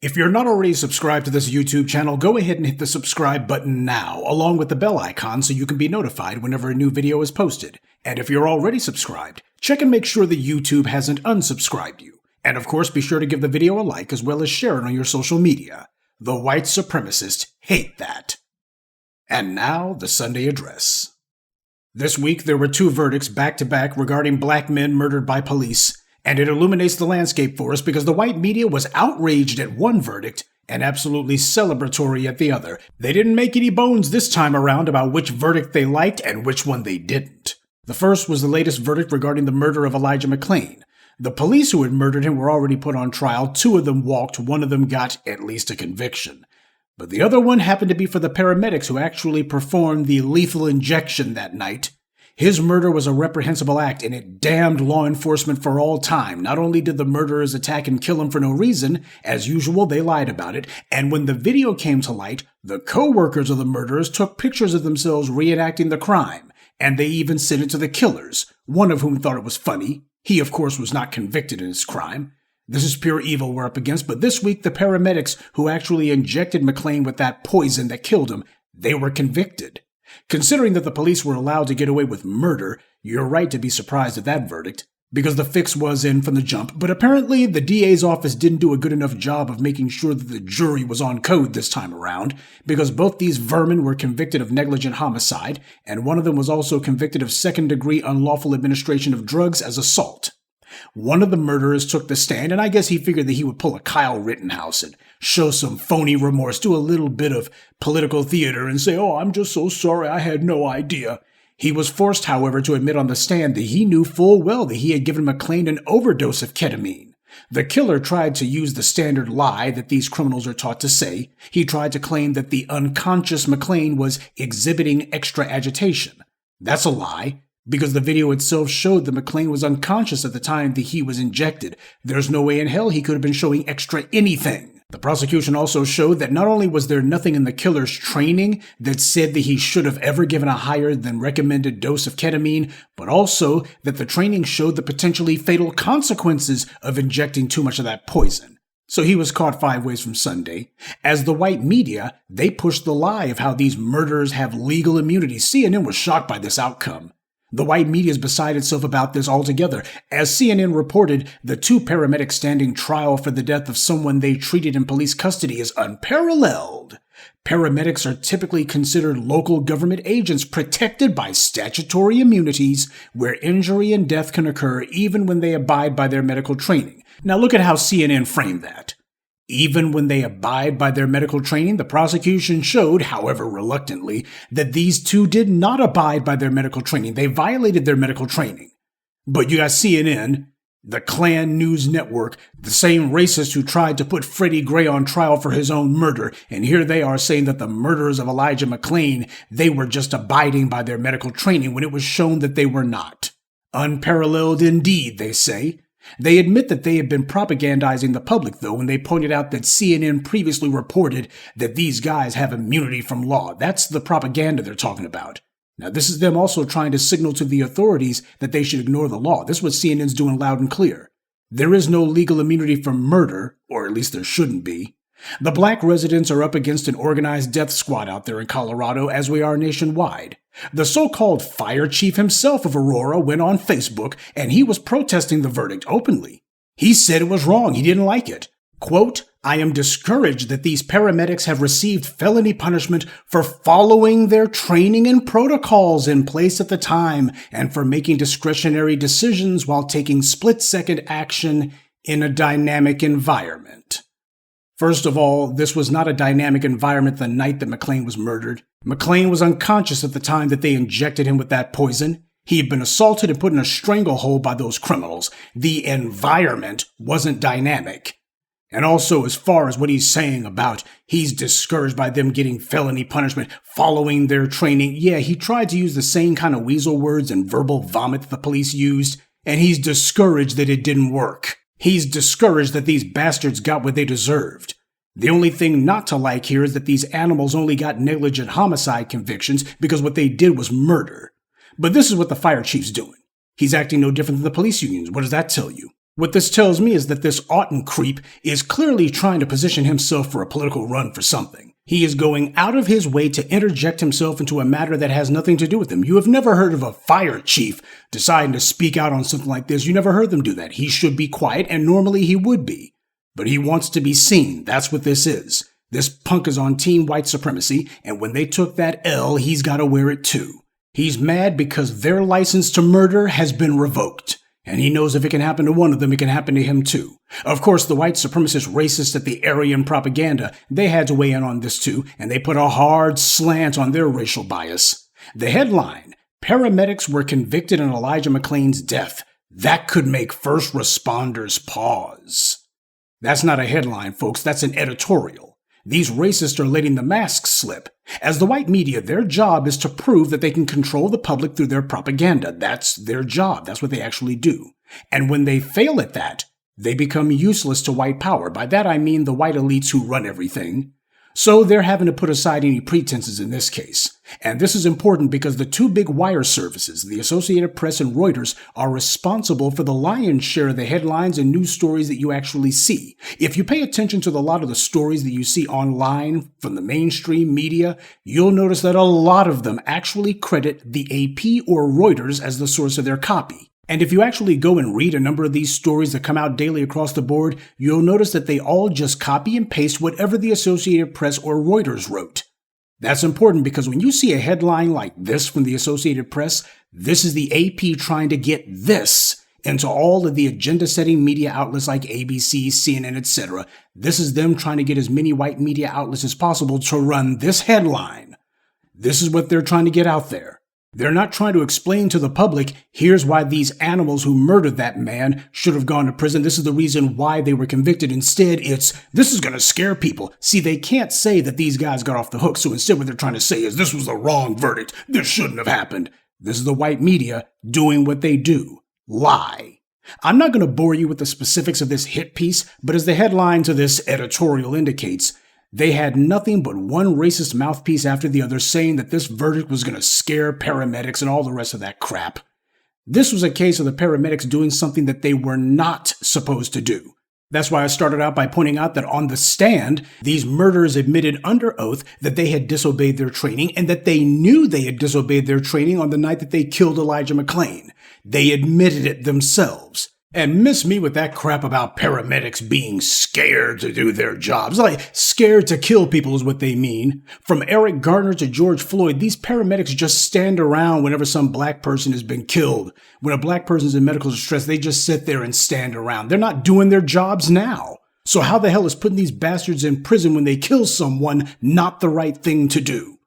If you're not already subscribed to this YouTube channel, go ahead and hit the subscribe button now, along with the bell icon so you can be notified whenever a new video is posted. And if you're already subscribed, check and make sure that YouTube hasn't unsubscribed you. And of course, be sure to give the video a like as well as share it on your social media. The white supremacists hate that. And now, the Sunday address. This week, there were two verdicts back-to-back regarding black men murdered by police. And it illuminates the landscape for us because the white media was outraged at one verdict and absolutely celebratory at the other. They didn't make any bones this time around about which verdict they liked and which one they didn't. The first was the latest verdict regarding the murder of Elijah McClain. The police who had murdered him were already put on trial. Two of them walked, one of them got at least a conviction. But the other one happened to be for the paramedics who actually performed the lethal injection that night. His murder was a reprehensible act, and it damned law enforcement for all time. Not only did the murderers attack and kill him for no reason, as usual, they lied about it, and when the video came to light, the co-workers of the murderers took pictures of themselves reenacting the crime, and they even sent it to the killers, one of whom thought it was funny. He, of course, was not convicted in his crime. This is pure evil we're up against, but this week the paramedics who actually injected McClain with that poison that killed him, they were convicted. Considering that the police were allowed to get away with murder, you're right to be surprised at that verdict, because the fix was in from the jump, but apparently the DA's office didn't do a good enough job of making sure that the jury was on code this time around, because both these vermin were convicted of negligent homicide, and one of them was also convicted of second-degree unlawful administration of drugs as assault. One of the murderers took the stand, and I guess he figured that he would pull a Kyle Rittenhouse and show some phony remorse, do a little bit of political theater and say, "Oh, I'm just so sorry, I had no idea." He was forced, however, to admit on the stand that he knew full well that he had given McClain an overdose of ketamine. The killer tried to use the standard lie that these criminals are taught to say. He tried to claim that the unconscious McClain was exhibiting extra agitation. That's a lie, because the video itself showed that McClain was unconscious at the time that he was injected. There's no way in hell he could have been showing extra anything. The prosecution also showed that not only was there nothing in the killer's training that said that he should have ever given a higher than recommended dose of ketamine, but also that the training showed the potentially fatal consequences of injecting too much of that poison. So he was caught 5 ways from Sunday. As the white media, they pushed the lie of how these murderers have legal immunity. CNN was shocked by this outcome. The white media is beside itself about this altogether. As CNN reported, the two paramedics standing trial for the death of someone they treated in police custody is unparalleled. Paramedics are typically considered local government agents protected by statutory immunities where injury and death can occur even when they abide by their medical training. Now look at how CNN framed that. Even when they abide by their medical training, the prosecution showed, however reluctantly, that these two did not abide by their medical training. They violated their medical training. But you got CNN, the Klan News Network, the same racist who tried to put Freddie Gray on trial for his own murder, and here they are saying that the murderers of Elijah McClain, they were just abiding by their medical training when it was shown that they were not. Unparalleled indeed, they say. They admit that they had been propagandizing the public, though, when they pointed out that CNN previously reported that these guys have immunity from law. That's the propaganda they're talking about. Now, this is them also trying to signal to the authorities that they should ignore the law. This is what CNN's doing loud and clear. There is no legal immunity from murder, or at least there shouldn't be. The black residents are up against an organized death squad out there in Colorado, as we are nationwide. The so-called fire chief himself of Aurora went on Facebook, and he was protesting the verdict openly. He said it was wrong. He didn't like it. Quote, "I am discouraged that these paramedics have received felony punishment for following their training and protocols in place at the time and for making discretionary decisions while taking split-second action in a dynamic environment." First of all, this was not a dynamic environment the night that McClain was murdered. McClain was unconscious at the time that they injected him with that poison. He had been assaulted and put in a stranglehold by those criminals. The environment wasn't dynamic. And also, as far as what he's saying about he's discouraged by them getting felony punishment following their training, yeah, he tried to use the same kind of weasel words and verbal vomit that the police used, and he's discouraged that it didn't work. He's discouraged that these bastards got what they deserved. The only thing not to like here is that these animals only got negligent homicide convictions because what they did was murder. But this is what the fire chief's doing. He's acting no different than the police unions. What does that tell you? What this tells me is that this Auten creep is clearly trying to position himself for a political run for something. He is going out of his way to interject himself into a matter that has nothing to do with him. You have never heard of a fire chief deciding to speak out on something like this. You never heard them do that. He should be quiet, and normally he would be. But he wants to be seen. That's what this is. This punk is on team white supremacy, and when they took that L, he's got to wear it too. He's mad because their license to murder has been revoked. And he knows if it can happen to one of them, it can happen to him too. Of course, the white supremacist racists at the Aryan propaganda, they had to weigh in on this too, and they put a hard slant on their racial bias. The headline, Paramedics were convicted in Elijah McClain's death. That could make first responders pause. That's not a headline, folks. That's an editorial. These racists are letting the masks slip. As the white media, their job is to prove that they can control the public through their propaganda. That's their job. That's what they actually do. And when they fail at that, they become useless to white power. By that I mean the white elites who run everything. So they're having to put aside any pretenses in this case. And this is important because the two big wire services, the Associated Press and Reuters, are responsible for the lion's share of the headlines and news stories that you actually see. If you pay attention to a lot of the stories that you see online from the mainstream media, you'll notice that a lot of them actually credit the AP or Reuters as the source of their copy. And if you actually go and read a number of these stories that come out daily across the board, you'll notice that they all just copy and paste whatever the Associated Press or Reuters wrote. That's important because when you see a headline like this from the Associated Press, this is the AP trying to get this into all of the agenda-setting media outlets like ABC, CNN, etc. This is them trying to get as many white media outlets as possible to run this headline. This is what they're trying to get out there. They're not trying to explain to the public, here's why these animals who murdered that man should have gone to prison. This is the reason why they were convicted. Instead, this is going to scare people. See, they can't say that these guys got off the hook. So instead, what they're trying to say is this was the wrong verdict. This shouldn't have happened. This is the white media doing what they do. Lie. I'm not going to bore you with the specifics of this hit piece, but as the headline to this editorial indicates, they had nothing but one racist mouthpiece after the other saying that this verdict was going to scare paramedics and all the rest of that crap. This was a case of the paramedics doing something that they were not supposed to do. That's why I started out by pointing out that on the stand, these murderers admitted under oath that they had disobeyed their training and that they knew they had disobeyed their training on the night that they killed Elijah McClain. They admitted it themselves. And miss me with that crap about paramedics being scared to do their jobs. Like, scared to kill people is what they mean. From Eric Garner to George Floyd, these paramedics just stand around whenever some black person has been killed. When a black person's in medical distress, they just sit there and stand around. They're not doing their jobs now. So how the hell is putting these bastards in prison when they kill someone not the right thing to do?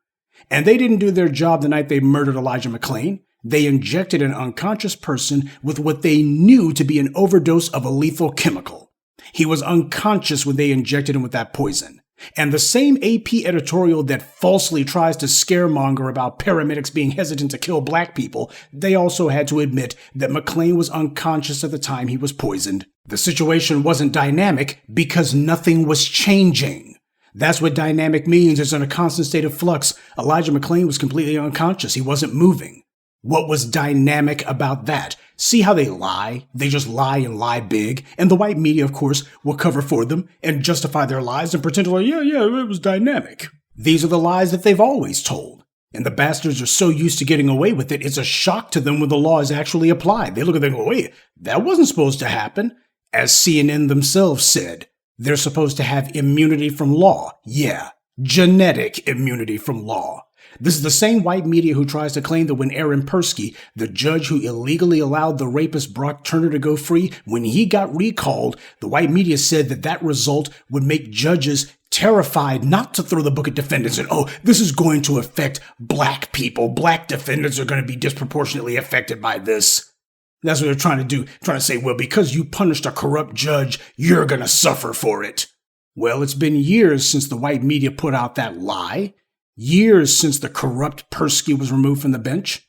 And they didn't do their job the night they murdered Elijah McClain. They injected an unconscious person with what they knew to be an overdose of a lethal chemical. He was unconscious when they injected him with that poison. And the same AP editorial that falsely tries to scaremonger about paramedics being hesitant to kill black people, they also had to admit that McClain was unconscious at the time he was poisoned. The situation wasn't dynamic because nothing was changing. That's what dynamic means. It's in a constant state of flux. Elijah McClain was completely unconscious. He wasn't moving. What was dynamic about that? See how they lie? They just lie and lie big. And the white media, of course, will cover for them and justify their lies and pretend like, yeah, it was dynamic. These are the lies that they've always told. And the bastards are so used to getting away with it, it's a shock to them when the law is actually applied. They look at them and go, wait, that wasn't supposed to happen. As CNN themselves said, they're supposed to have immunity from law. Yeah, genetic immunity from law. This is the same white media who tries to claim that when Aaron Persky, the judge who illegally allowed the rapist Brock Turner to go free, when he got recalled, the white media said that that result would make judges terrified not to throw the book at defendants and, oh, this is going to affect black people. Black defendants are going to be disproportionately affected by this. That's what they're trying to do, trying to say, well, because you punished a corrupt judge, you're going to suffer for it. Well, it's been years since the white media put out that lie. Years since the corrupt Persky was removed from the bench.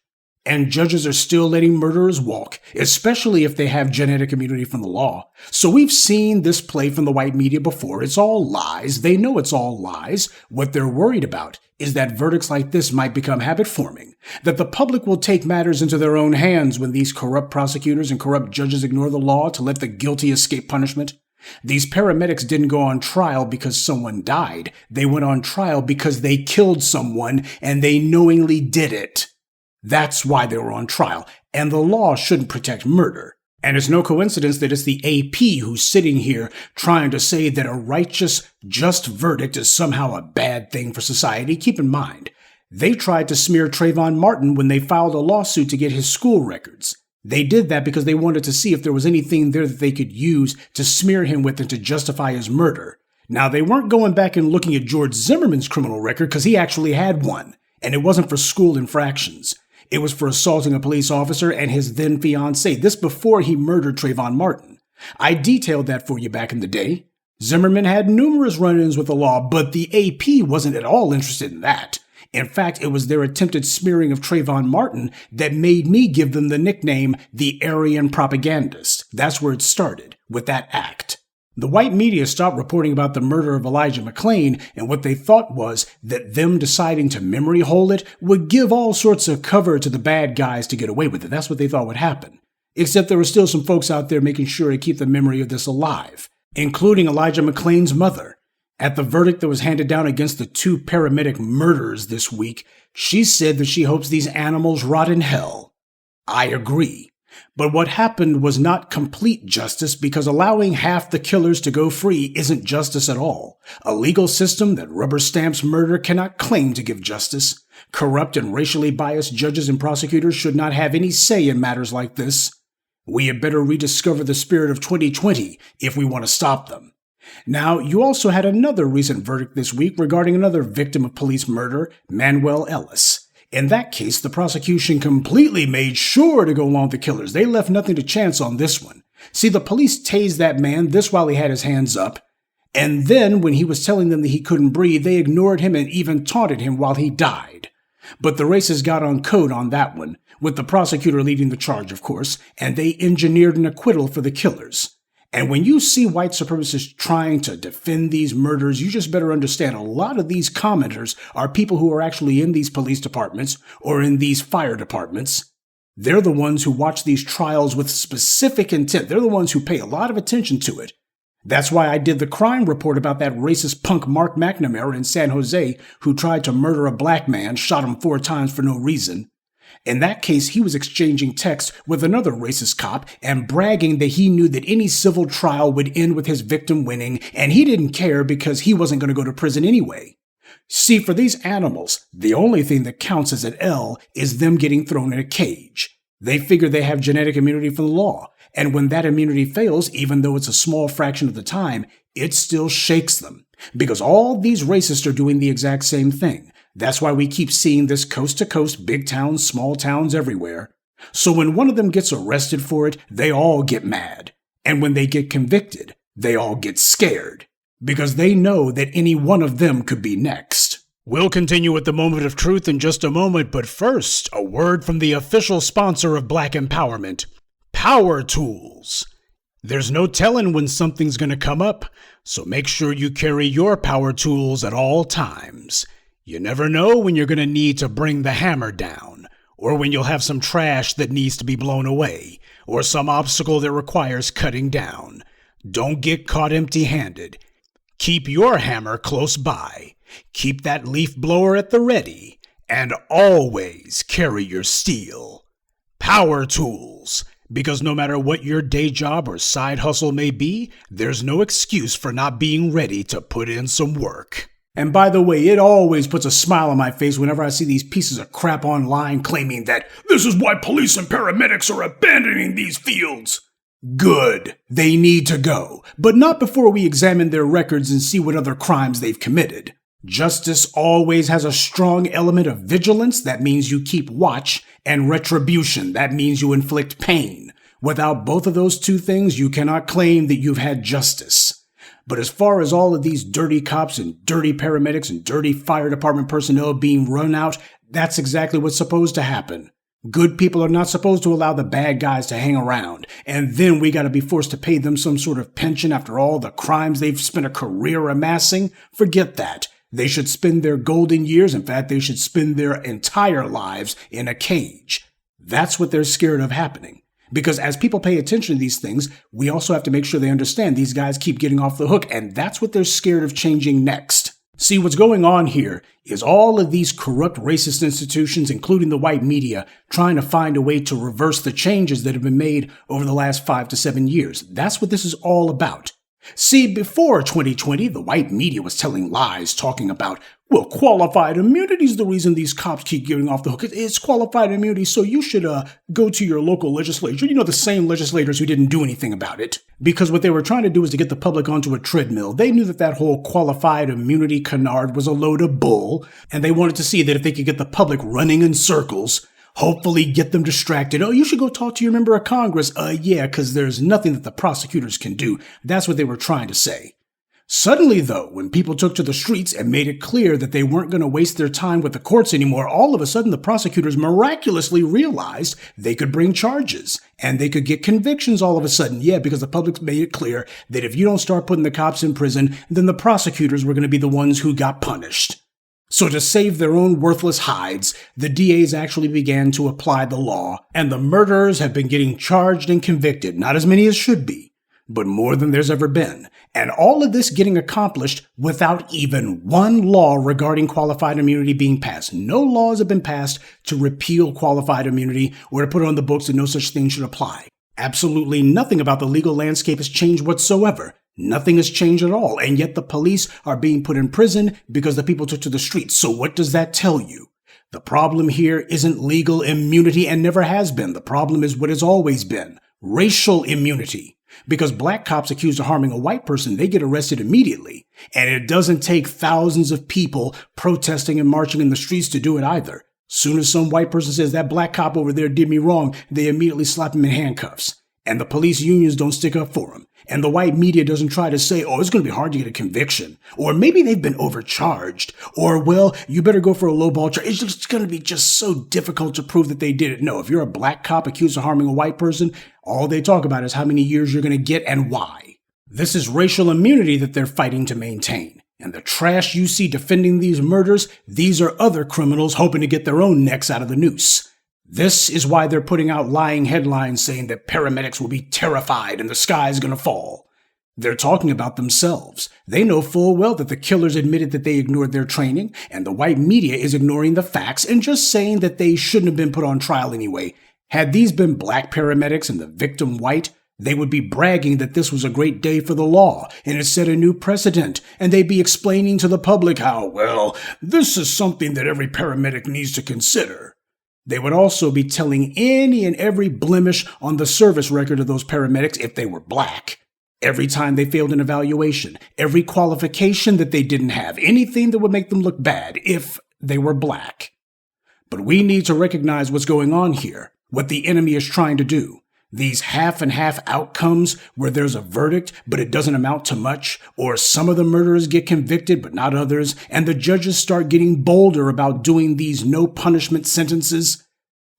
And judges are still letting murderers walk, especially if they have genetic immunity from the law. So we've seen this play from the white media before. It's all lies. They know it's all lies. What they're worried about is that verdicts like this might become habit-forming, that the public will take matters into their own hands when these corrupt prosecutors and corrupt judges ignore the law to let the guilty escape punishment. These paramedics didn't go on trial because someone died. They went on trial because they killed someone and they knowingly did it. That's why they were on trial, and the law shouldn't protect murder. And it's no coincidence that it's the AP who's sitting here trying to say that a righteous, just verdict is somehow a bad thing for society. Keep in mind, they tried to smear Trayvon Martin when they filed a lawsuit to get his school records. They did that because they wanted to see if there was anything there that they could use to smear him with and to justify his murder. Now, they weren't going back and looking at George Zimmerman's criminal record because he actually had one, and it wasn't for school infractions. It was for assaulting a police officer and his then fiancée. This before he murdered Trayvon Martin. I detailed that for you back in the day. Zimmerman had numerous run-ins with the law, but the AP wasn't at all interested in that. In fact, it was their attempted smearing of Trayvon Martin that made me give them the nickname the Aryan Propagandist. That's where it started, with that act. The white media stopped reporting about the murder of Elijah McClain, and what they thought was that them deciding to memory hole it would give all sorts of cover to the bad guys to get away with it. That's what they thought would happen. Except there were still some folks out there making sure to keep the memory of this alive, including Elijah McClain's mother. At the verdict that was handed down against the 2 paramedic murders this week, she said that she hopes these animals rot in hell. I agree. But what happened was not complete justice because allowing half the killers to go free isn't justice at all. A legal system that rubber stamps murder cannot claim to give justice. Corrupt and racially biased judges and prosecutors should not have any say in matters like this. We had better rediscover the spirit of 2020 if we want to stop them. Now, you also had another recent verdict this week regarding another victim of police murder, Manuel Ellis. In that case, the prosecution completely made sure to go along with the killers. They left nothing to chance on this one. See, the police tased that man, this while he had his hands up, and then when he was telling them that he couldn't breathe, they ignored him and even taunted him while he died. But the racists got on code on that one, with the prosecutor leading the charge, of course, and they engineered an acquittal for the killers. And when you see white supremacists trying to defend these murders, you just better understand a lot of these commenters are people who are actually in these police departments or in these fire departments. They're the ones who watch these trials with specific intent. They're the ones who pay a lot of attention to it. That's why I did the crime report about that racist punk Mark McNamara in San Jose who tried to murder a black man, shot him 4 times for no reason. In that case, he was exchanging texts with another racist cop and bragging that he knew that any civil trial would end with his victim winning, and he didn't care because he wasn't going to go to prison anyway. See, for these animals, the only thing that counts as an L is them getting thrown in a cage. They figure they have genetic immunity from the law, and when that immunity fails, even though it's a small fraction of the time, it still shakes them. Because all these racists are doing the exact same thing. That's why we keep seeing this coast to coast, big towns, small towns everywhere. So when one of them gets arrested for it, they all get mad. And when they get convicted, they all get scared. Because they know that any one of them could be next. We'll continue with the moment of truth in just a moment, but first, a word from the official sponsor of Black Empowerment, Power Tools. There's no telling when something's going to come up, so make sure you carry your power tools at all times. You never know when you're going to need to bring the hammer down, or when you'll have some trash that needs to be blown away, or some obstacle that requires cutting down. Don't get caught empty-handed. Keep your hammer close by. Keep that leaf blower at the ready, and always carry your steel. Power Tools. Because no matter what your day job or side hustle may be, there's no excuse for not being ready to put in some work. And by the way, it always puts a smile on my face whenever I see these pieces of crap online claiming that this is why police and paramedics are abandoning these fields. Good. They need to go, but not before we examine their records and see what other crimes they've committed. Justice always has a strong element of vigilance. That means you keep watch, and retribution. That means you inflict pain. Without both of those two things, you cannot claim that you've had justice. But as far as all of these dirty cops and dirty paramedics and dirty fire department personnel being run out, that's exactly what's supposed to happen. Good people are not supposed to allow the bad guys to hang around, and then we gotta be forced to pay them some sort of pension after all the crimes they've spent a career amassing? Forget that. They should spend their golden years, in fact, they should spend their entire lives in a cage. That's what they're scared of happening. Because as people pay attention to these things, we also have to make sure they understand these guys keep getting off the hook, and that's what they're scared of changing next. See, what's going on here is all of these corrupt racist institutions, including the white media, trying to find a way to reverse the changes that have been made over the last 5 to 7 years. That's what this is all about. See, before 2020, the white media was telling lies, talking about, well, qualified immunity is the reason these cops keep getting off the hook. It's qualified immunity, so you should go to your local legislature. You know, the same legislators who didn't do anything about it. Because what they were trying to do was to get the public onto a treadmill. They knew that whole qualified immunity canard was a load of bull, and they wanted to see that if they could get the public running in circles, hopefully get them distracted. Oh, you should go talk to your member of Congress. Yeah, because there's nothing that the prosecutors can do. That's what they were trying to say. Suddenly, though, when people took to the streets and made it clear that they weren't going to waste their time with the courts anymore, all of a sudden the prosecutors miraculously realized they could bring charges and they could get convictions all of a sudden. Yeah, because the public made it clear that if you don't start putting the cops in prison, then the prosecutors were going to be the ones who got punished. So to save their own worthless hides, the DAs actually began to apply the law, and the murderers have been getting charged and convicted, not as many as should be, but more than there's ever been. And all of this getting accomplished without even one law regarding qualified immunity being passed. No laws have been passed to repeal qualified immunity or to put it on the books that no such thing should apply. Absolutely nothing about the legal landscape has changed whatsoever. Nothing has changed at all, and yet the police are being put in prison because the people took to the streets. So what does that tell you? The problem here isn't legal immunity and never has been. The problem is what has always been, racial immunity. Because black cops accused of harming a white person, they get arrested immediately. And it doesn't take thousands of people protesting and marching in the streets to do it either. Soon as some white person says that black cop over there did me wrong, they immediately slap him in handcuffs. And the police unions don't stick up for him. And the white media doesn't try to say, oh, it's going to be hard to get a conviction. Or maybe they've been overcharged. Or, well, you better go for a lowball charge. It's just going to be just so difficult to prove that they did it. No, if you're a black cop accused of harming a white person, all they talk about is how many years you're going to get and why. This is racial immunity that they're fighting to maintain. And the trash you see defending these murders, these are other criminals hoping to get their own necks out of the noose. This is why they're putting out lying headlines saying that paramedics will be terrified and the sky's gonna fall. They're talking about themselves. They know full well that the killers admitted that they ignored their training, and the white media is ignoring the facts and just saying that they shouldn't have been put on trial anyway. Had these been black paramedics and the victim white, they would be bragging that this was a great day for the law and it set a new precedent, and they'd be explaining to the public how, well, this is something that every paramedic needs to consider. They would also be telling any and every blemish on the service record of those paramedics if they were black. Every time they failed an evaluation, every qualification that they didn't have, anything that would make them look bad if they were black. But we need to recognize what's going on here, what the enemy is trying to do. These half and half outcomes where there's a verdict, but it doesn't amount to much, or some of the murderers get convicted, but not others, and the judges start getting bolder about doing these no punishment sentences.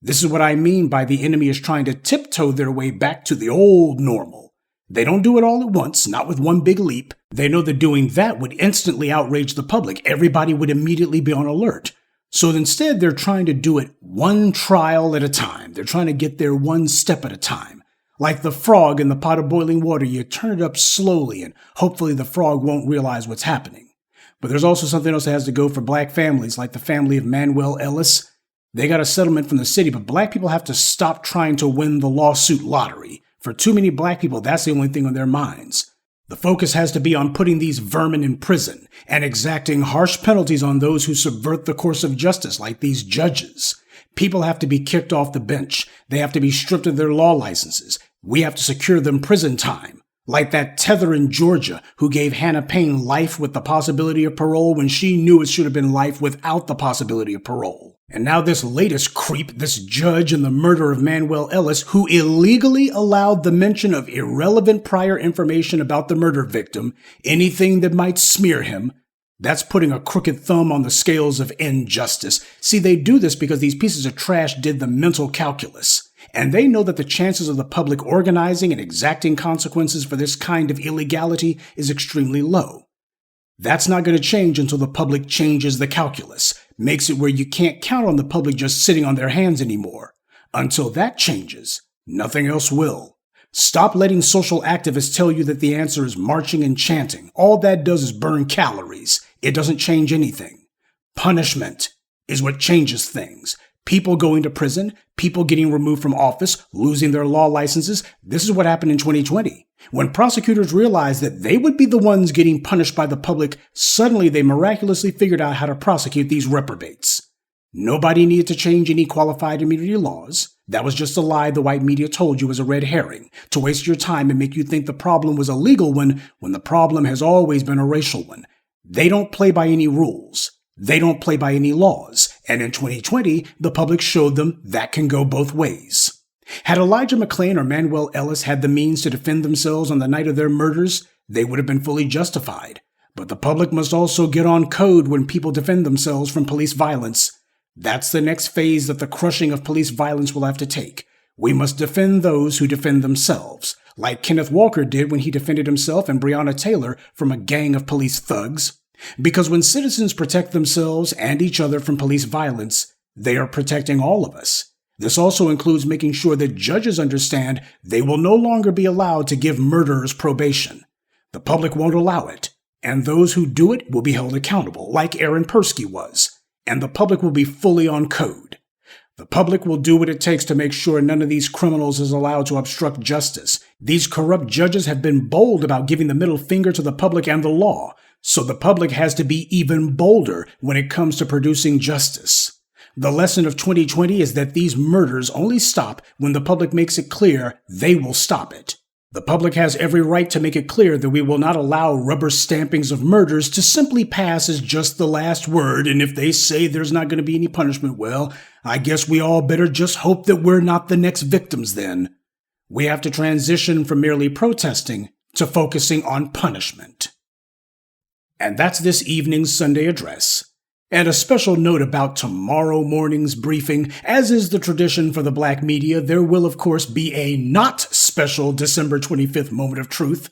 This is what I mean by the enemy is trying to tiptoe their way back to the old normal. They don't do it all at once, not with one big leap. They know that doing that would instantly outrage the public. Everybody would immediately be on alert. So instead, they're trying to do it one trial at a time. They're trying to get there one step at a time. Like the frog in the pot of boiling water, you turn it up slowly and hopefully the frog won't realize what's happening. But there's also something else that has to go for black families, like the family of Manuel Ellis. They got a settlement from the city, but black people have to stop trying to win the lawsuit lottery. For too many black people, that's the only thing on their minds. The focus has to be on putting these vermin in prison and exacting harsh penalties on those who subvert the course of justice, like these judges. People have to be kicked off the bench. They have to be stripped of their law licenses. We have to secure them prison time. Like that tether in Georgia who gave Hannah Payne life with the possibility of parole when she knew it should have been life without the possibility of parole. And now this latest creep, this judge in the murder of Manuel Ellis, who illegally allowed the mention of irrelevant prior information about the murder victim, anything that might smear him, That's putting a crooked thumb on the scales of injustice. See, they do this because these pieces of trash did the mental calculus. And they know that the chances of the public organizing and exacting consequences for this kind of illegality is extremely low. That's not going to change until the public changes the calculus, makes it where you can't count on the public just sitting on their hands anymore. Until that changes, nothing else will. Stop letting social activists tell you that the answer is marching and chanting. All that does is burn calories. It doesn't change anything. Punishment is what changes things. People going to prison, people getting removed from office, losing their law licenses. This is what happened in 2020. When prosecutors realized that they would be the ones getting punished by the public, suddenly they miraculously figured out how to prosecute these reprobates. Nobody needed to change any qualified immunity laws. That was just a lie the white media told you was a red herring, to waste your time and make you think the problem was a legal one when the problem has always been a racial one. They don't play by any rules. They don't play by any laws. And in 2020, the public showed them that can go both ways. Had Elijah McClain or Manuel Ellis had the means to defend themselves on the night of their murders, they would have been fully justified. But the public must also get on code when people defend themselves from police violence. That's the next phase that the crushing of police violence will have to take. We must defend those who defend themselves, like Kenneth Walker did when he defended himself and Breonna Taylor from a gang of police thugs. Because when citizens protect themselves and each other from police violence, they are protecting all of us. This also includes making sure that judges understand they will no longer be allowed to give murderers probation. The public won't allow it, and those who do it will be held accountable, like Aaron Persky was. And the public will be fully on code. The public will do what it takes to make sure none of these criminals is allowed to obstruct justice. These corrupt judges have been bold about giving the middle finger to the public and the law, so the public has to be even bolder when it comes to producing justice. The lesson of 2020 is that these murders only stop when the public makes it clear they will stop it. The public has every right to make it clear that we will not allow rubber stampings of murders to simply pass as just the last word, and if they say there's not going to be any punishment, well, I guess we all better just hope that we're not the next victims then. We have to transition from merely protesting to focusing on punishment. And that's this evening's Sunday address. And a special note about tomorrow morning's briefing. As is the tradition for the black media, there will of course be a not special December 25th moment of truth.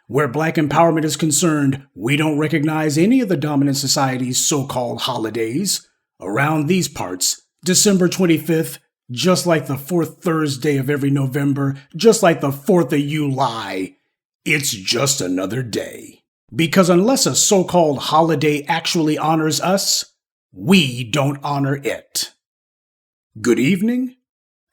Where black empowerment is concerned, we don't recognize any of the dominant society's so-called holidays. Around these parts, December 25th, just like the fourth Thursday of every November, just like the 4th of July, it's just another day. Because unless a so-called holiday actually honors us, we don't honor it. Good evening,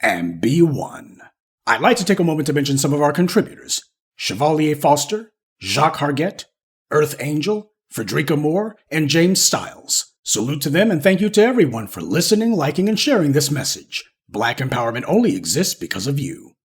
and be one. I'd like to take a moment to mention some of our contributors. Chevalier Foster, Jacques Hargett, Earth Angel, Frederica Moore, and James Stiles. Salute to them and thank you to everyone for listening, liking, and sharing this message. Black empowerment only exists because of you.